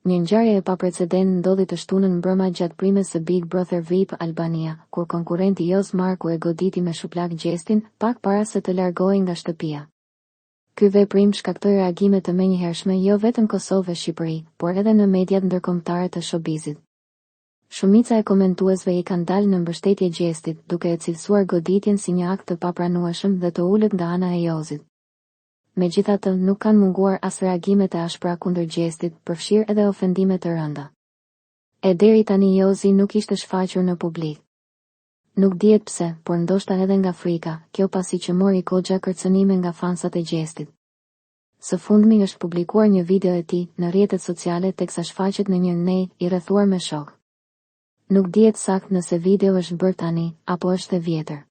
Një ngjarje e paprecedent ndodhi të shtunën mbrëma gjatë primës së Big Brother VIP Albania, kur konkurrenti Jos Marku e goditi me shuplak Gjestin, pak para se të largohej nga shtëpia. Ky veprim shkaktoi reagime të menjëhershme jo vetëm Kosovë e Shqipëri, por edhe në mediat ndërkombëtare të showbizit. Shumica e komentuesve i kanë dalë në mbështetje Gjestit, duke e cilësuar goditjen si një akt të papranueshëm dhe të ulët nga ana e Josit. Megjithatë, nuk kanë munguar as reagimet e ashpra kundër Gjestit, përfshirë edhe ofendime të rënda. E deri tani Josi nuk ishte shfaqur në publik. Nuk dihet pse, por ndoshta edhe nga frika, kjo pasi që mori goxha kërcënime nga fansat e Gjestit. Së fundmi është publikuar një video e tij në rrjetet sociale teksa shfaqet në një nej i rrethuar me shok. Nuk dihet saktë nëse video është bërë tani apo është e vjetër.